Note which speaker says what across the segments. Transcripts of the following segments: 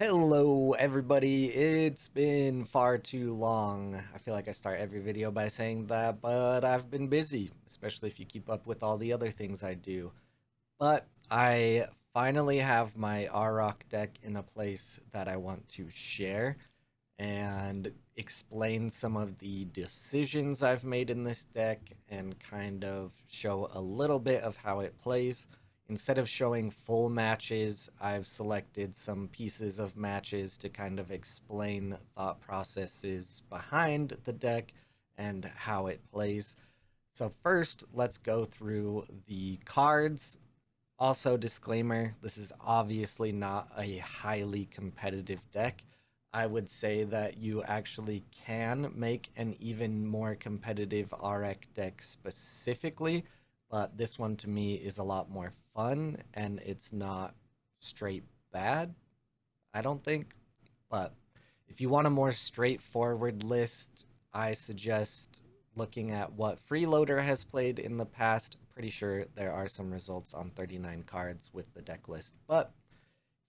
Speaker 1: Hello, everybody. It's been far too long. I feel like I start every video by saying that, but I've been busy, especially if you keep up with all the other things I do. But I finally have my Auraq deck in a place that I want to share and explain some of the decisions I've made in this deck and kind of show a little bit of how it plays. Instead of showing full matches, I've selected some pieces of matches to kind of explain thought processes behind the deck and how it plays. So, first, let's go through the cards. Also, disclaimer, this is obviously not a highly competitive deck. I would say that you actually can make an even more competitive Auraq deck specifically, but this one to me is a lot more fun and it's not straight bad, I don't think. But if you want a more straightforward list, I suggest looking at what Freeloader has played in the past. Pretty sure there are some results on 39 cards with the deck list, but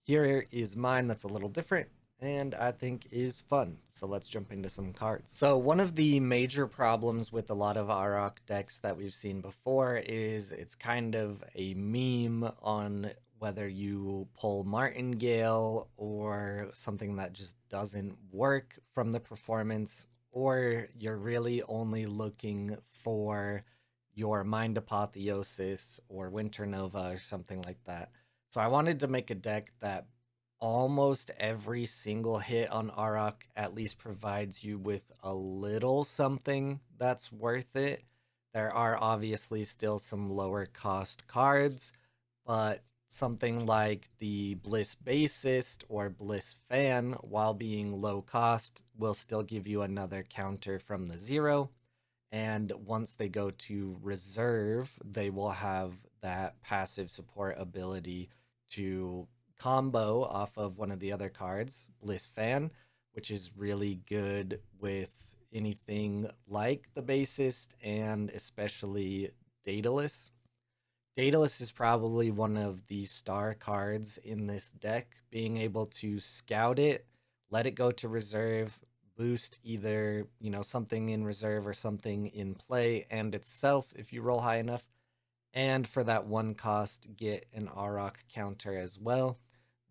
Speaker 1: here is mine that's a little different and I think is fun. So let's jump into some cards. So one of the major problems with a lot of Arok decks that we've seen before is it's kind of a meme on whether you pull Martingale or something that just doesn't work from the performance, or you're really only looking for your Mind Apotheosis or Winter Nova or something like that. So I wanted to make a deck that almost every single hit on Aurok at least provides you with a little something that's worth it. There are obviously still some lower cost cards, but something like the Bliss Bassist or Bliss Fan, while being low cost, will still give you another counter from the zero. And once they go to reserve, they will have that passive support ability to combo off of one of the other cards, Bliss Fan, which is really good with anything like the bassist and especially Daedalus. Daedalus is probably one of the star cards in this deck. Being able to scout it, let it go to reserve, boost either, something in reserve or something in play and itself if you roll high enough. And for that one cost, get an Aurok counter as well.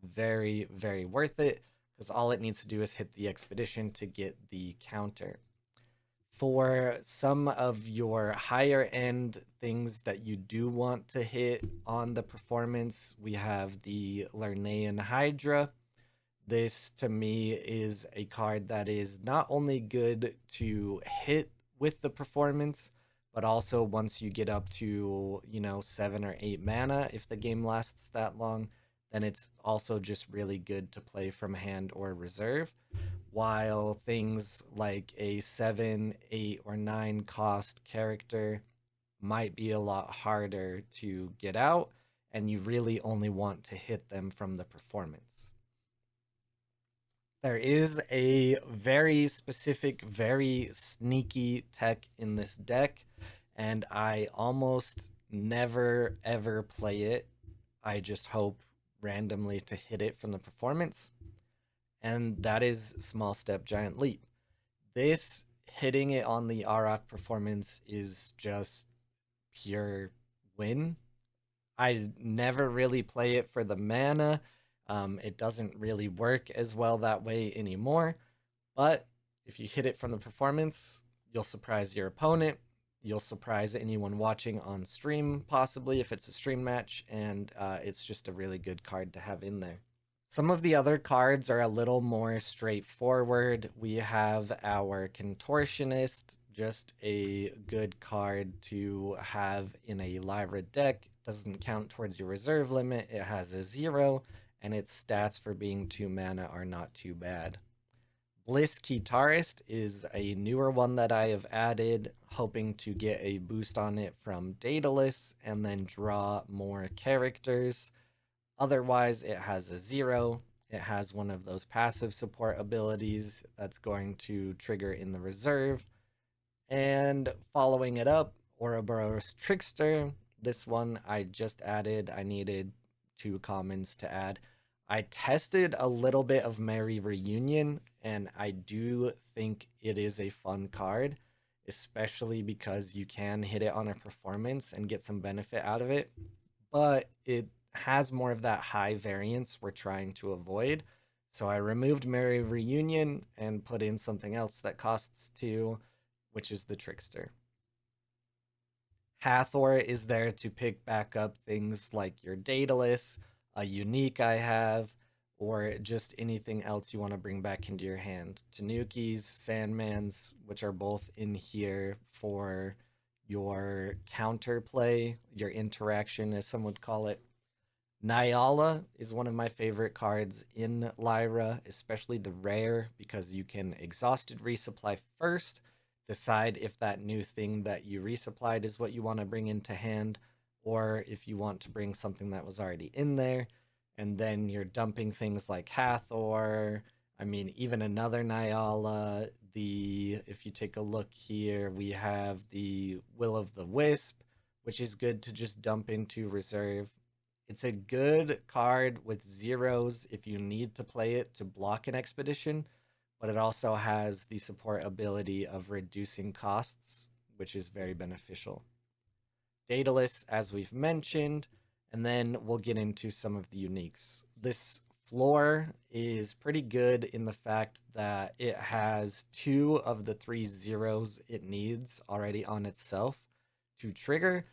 Speaker 1: Very, very worth it because all it needs to do is hit the expedition to get the counter. For some of your higher end things that you do want to hit on the performance, we have the Lernaean Hydra. This to me is a card that is not only good to hit with the performance, but also once you get up to, 7 or 8 mana, if the game lasts that long, then it's also just really good to play from hand or reserve. While things like a 7, 8, or 9 cost character might be a lot harder to get out, and you really only want to hit them from the performance. There is a very specific, very sneaky tech in this deck, and I almost never ever play it. I just hope randomly to hit it from the performance, and that is Small Step Giant Leap. This hitting it on the Arak performance is just pure win. I never really play it for the mana. It doesn't really work as well that way anymore. But if you hit it from the performance, you'll surprise your opponent. You'll surprise anyone watching on stream, possibly if it's a stream match, and it's just a really good card to have in there. Some of the other cards are a little more straightforward. We have our Contortionist, just a good card to have in a Lyra deck. Doesn't count towards your reserve limit. It has a 0, and its stats for being 2 mana are not too bad. Bliss Guitarist is a newer one that I have added, hoping to get a boost on it from Daedalus and then draw more characters. Otherwise, it has a 0. It has one of those passive support abilities that's going to trigger in the reserve. And following it up, Ouroboros Trickster. This one I just added. I needed 2 commons to add. I tested a little bit of Merry Reunion, and I do think it is a fun card, especially because you can hit it on a performance and get some benefit out of it. But it has more of that high variance we're trying to avoid. So I removed Merry Reunion and put in something else that costs 2, which is the Trickster. Hathor is there to pick back up things like your Daedalus, a unique I have, or just anything else you want to bring back into your hand. Tanukis, Sandmans, which are both in here for your counterplay, your interaction, as some would call it. Nyala is one of my favorite cards in Lyra, especially the rare, because you can exhausted resupply first, decide if that new thing that you resupplied is what you want to bring into hand, or if you want to bring something that was already in there, and then you're dumping things like Hathor. I mean, even another Nyala. If you take a look here, we have the Will of the Wisp, which is good to just dump into reserve. It's a good card with zeros if you need to play it to block an expedition, but it also has the support ability of reducing costs, which is very beneficial. Daedalus, as we've mentioned, and then we'll get into some of the uniques. This floor is pretty good in the fact that it has 2 of the 3 zeros it needs already on itself to trigger,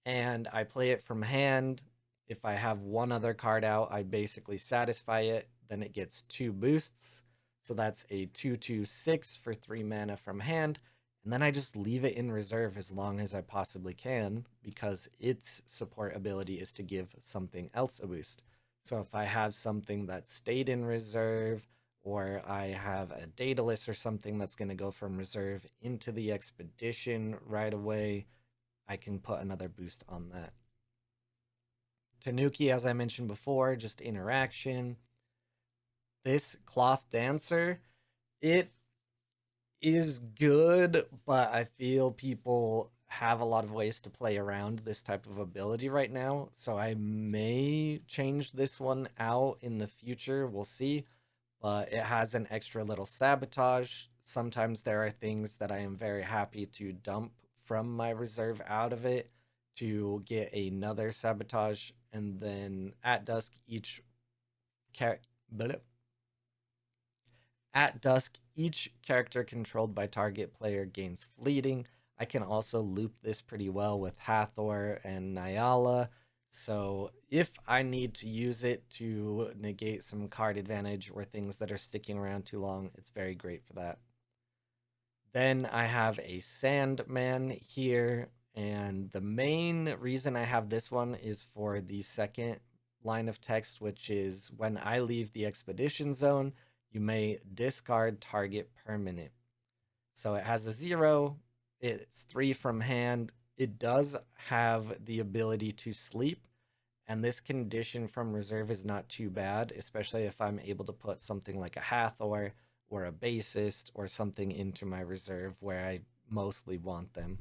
Speaker 1: and I play it from hand. If I have one other card out, I basically satisfy it, then it gets 2 boosts. So that's a 2/2/6 for 3 mana from hand, and then I just leave it in reserve as long as I possibly can because its support ability is to give something else a boost. So if I have something that stayed in reserve, or I have a Daedalus or something that's going to go from reserve into the expedition right away, I can put another boost on that. Tanuki, as I mentioned before, just interaction. This Cloth Dancer, it is good, but I feel people have a lot of ways to play around this type of ability right now. So I may change this one out in the future. We'll see. But it has an extra little sabotage. Sometimes there are things that I am very happy to dump from my reserve out of it to get another sabotage. And then at dusk, each character controlled by target player gains fleeting. I can also loop this pretty well with Hathor and Nyala. So if I need to use it to negate some card advantage or things that are sticking around too long, it's very great for that. Then I have a Sandman here, and the main reason I have this one is for the second line of text, which is when I leave the expedition zone, you may discard target permanent. So it has a 0, it's 3 from hand. It does have the ability to sleep, and this condition from reserve is not too bad, especially if I'm able to put something like a Hathor or a Bassist or something into my reserve where I mostly want them.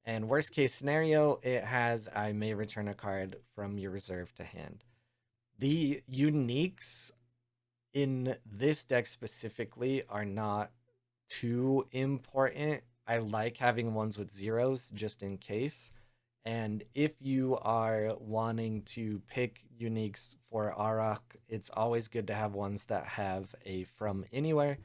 Speaker 1: And worst case scenario, it has I may return a card from your reserve to hand. The uniques in this deck specifically are not too important. I like having ones with zeros just in case. And if you are wanting to pick uniques for Auraq, it's always good to have ones that have a from anywhere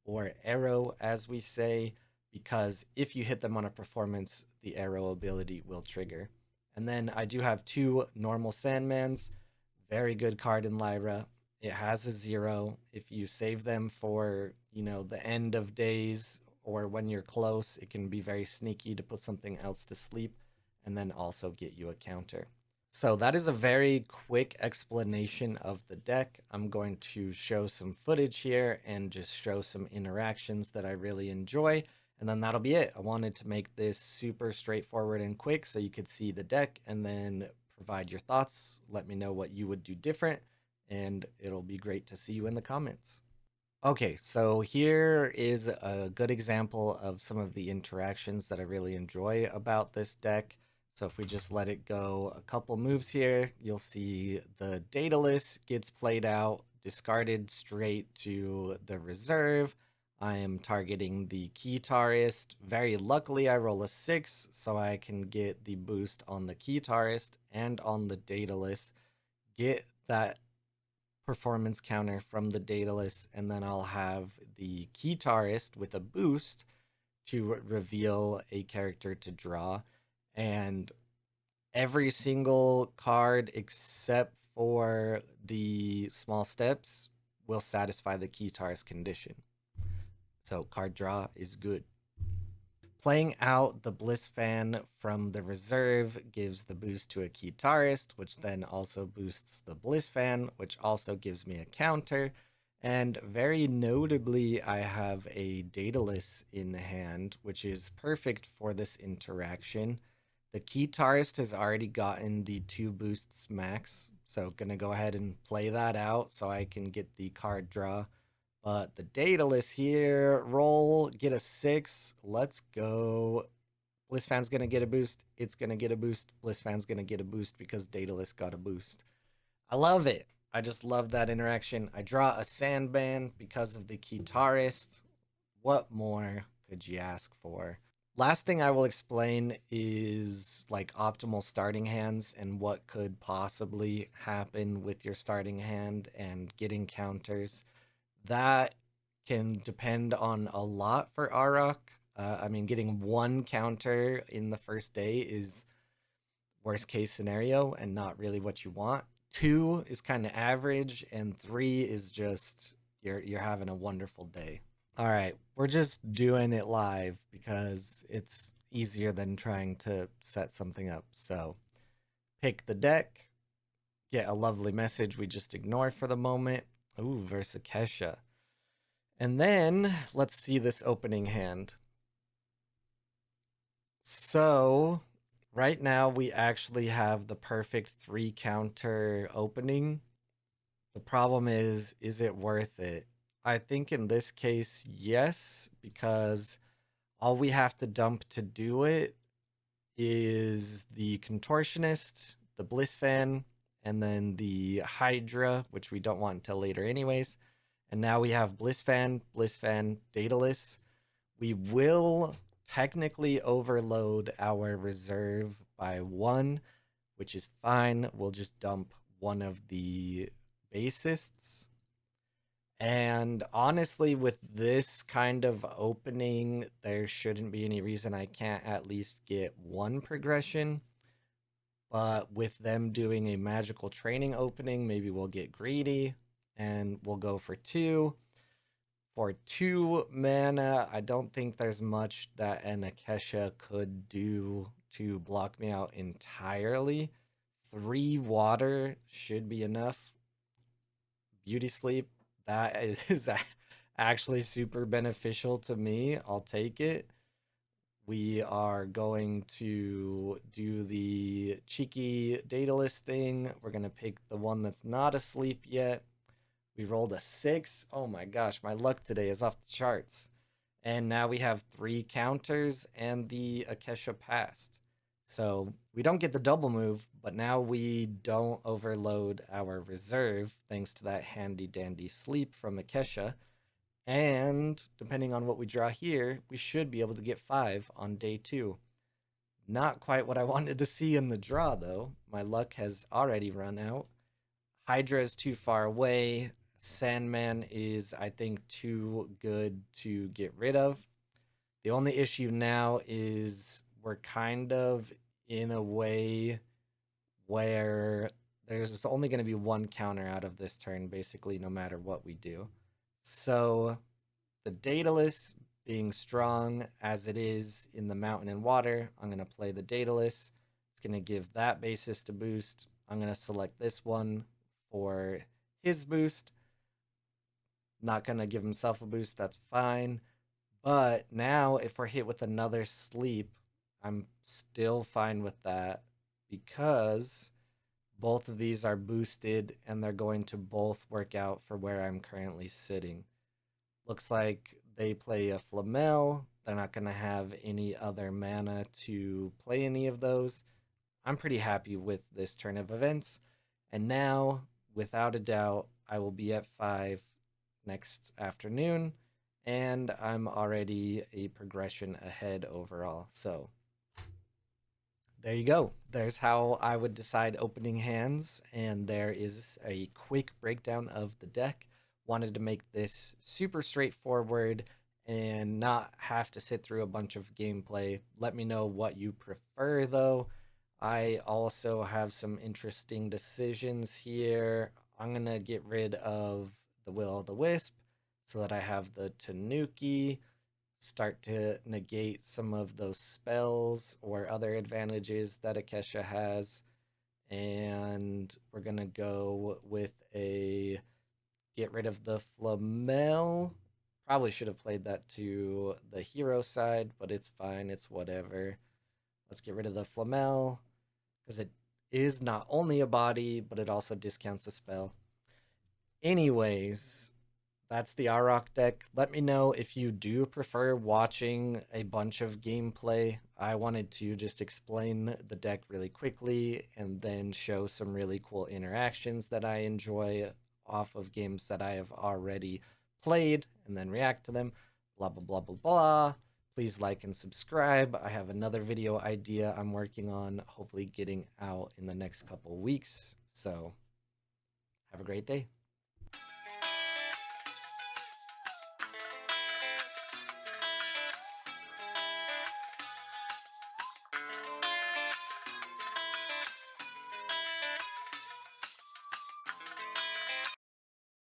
Speaker 1: or arrow, as we say, because if you hit them on a performance, the arrow ability will trigger. And then I do have 2 normal Sandmans. Very good card in Lyra. It has a 0. If you save them for, the end of days or when you're close, it can be very sneaky to put something else to sleep and then also get you a counter. So that is a very quick explanation of the deck. I'm going to show some footage here and just show some interactions that I really enjoy. And then that'll be it. I wanted to make this super straightforward and quick so you could see the deck and then provide your thoughts. Let me know what you would do different, and it'll be great to see you in the comments. Okay, so here is a good example of some of the interactions that I really enjoy about this deck. So if we just let it go a couple moves here, you'll see the Daedalus gets played out, discarded straight to the reserve. I am targeting the Guitarist. Very luckily, I roll a 6, so I can get the boost on the Guitarist and on the Daedalus. Get that performance counter from the Daedalus, and then I'll have the Guitarist with a boost to reveal a character to draw. And every single card except for the small steps will satisfy the Guitarist condition. So card draw is good. Playing out the Bliss Fan from the reserve gives the boost to a Guitarist, which then also boosts the Bliss Fan, which also gives me a counter. And very notably, I have a Daedalus in hand, which is perfect for this interaction. The Guitarist has already gotten the 2 boosts max, so gonna go ahead and play that out so I can get the card draw. But the Daedalus here, roll, get a 6. Let's go. Bliss Fan's gonna get a boost. It's gonna get a boost. Bliss Fan's gonna get a boost because Daedalus got a boost. I love it. I just love that interaction. I draw a Sandman because of the Guitarist. What more could you ask for? Last thing I will explain is like optimal starting hands and what could possibly happen with your starting hand and getting counters. That can depend on a lot for Auraq. I mean, getting 1 counter in the first day is worst case scenario and not really what you want. 2 is kind of average, and 3 is just you're having a wonderful day. All right, we're just doing it live because it's easier than trying to set something up. So pick the deck, get a lovely message we just ignore for the moment. Ooh, versus Kesha. And then let's see this opening hand. So right now we actually have the perfect 3 counter opening. The problem is it worth it? I think in this case, yes, because all we have to dump to do it is the Contortionist, the Bliss Fan, and then the Hydra, which we don't want until later anyways. And now we have Bliss Fan, Daedalus. We will technically overload our reserve by 1, which is fine. We'll just dump one of the bassists. And honestly, with this kind of opening, there shouldn't be any reason I can't at least get 1 progression. But with them doing a magical training opening, maybe we'll get greedy and we'll go for 2. For 2 mana, I don't think there's much that an Akesha could do to block me out entirely. 3 water should be enough. Beauty Sleep, that is actually super beneficial to me. I'll take it. We are going to do the cheeky Daedalus thing. We're going to pick the one that's not asleep yet. We rolled a 6. Oh my gosh, my luck today is off the charts. And now we have 3 counters and the Akesha passed. So we don't get the double move, but now we don't overload our reserve thanks to that handy dandy sleep from Akesha. And depending on what we draw here, we should be able to get 5 on day 2. Not quite what I wanted to see in the draw, though. My luck has already run out. Hydra is too far away. Sandman is, I think, too good to get rid of. The only issue now is we're kind of in a way where there's only going to be 1 counter out of this turn, basically, no matter what we do. So the Daedalus being strong as it is in the Mountain and Water, I'm going to play the Daedalus. It's going to give that bassist a boost. I'm going to select this one for his boost. Not going to give himself a boost, that's fine. But now if we're hit with another sleep, I'm still fine with that because both of these are boosted and they're going to both work out for where I'm currently sitting. Looks like they play a Flamel. They're not going to have any other mana to play any of those. I'm pretty happy with this turn of events. And now, without a doubt, I will be at 5 next afternoon, and I'm already a progression ahead overall. So there you go. There's how I would decide opening hands, and there is a quick breakdown of the deck. Wanted to make this super straightforward and not have to sit through a bunch of gameplay. Let me know what you prefer, though. I also have some interesting decisions here. I'm going to get rid of the Will o' the Wisp so that I have the Tanuki start to negate some of those spells or other advantages that Akesha has. And we're going to go with a get rid of the Flamel. Probably should have played that to the hero side, but it's fine. It's whatever. Let's get rid of the Flamel because it is not only a body, but it also discounts a spell. Anyways, that's the Auraq deck. Let me know if you do prefer watching a bunch of gameplay. I wanted to just explain the deck really quickly and then show some really cool interactions that I enjoy off of games that I have already played and then react to them. Blah, blah, blah, blah, blah. Please like and subscribe. I have another video idea I'm working on, hopefully getting out in the next couple weeks. So have a great day.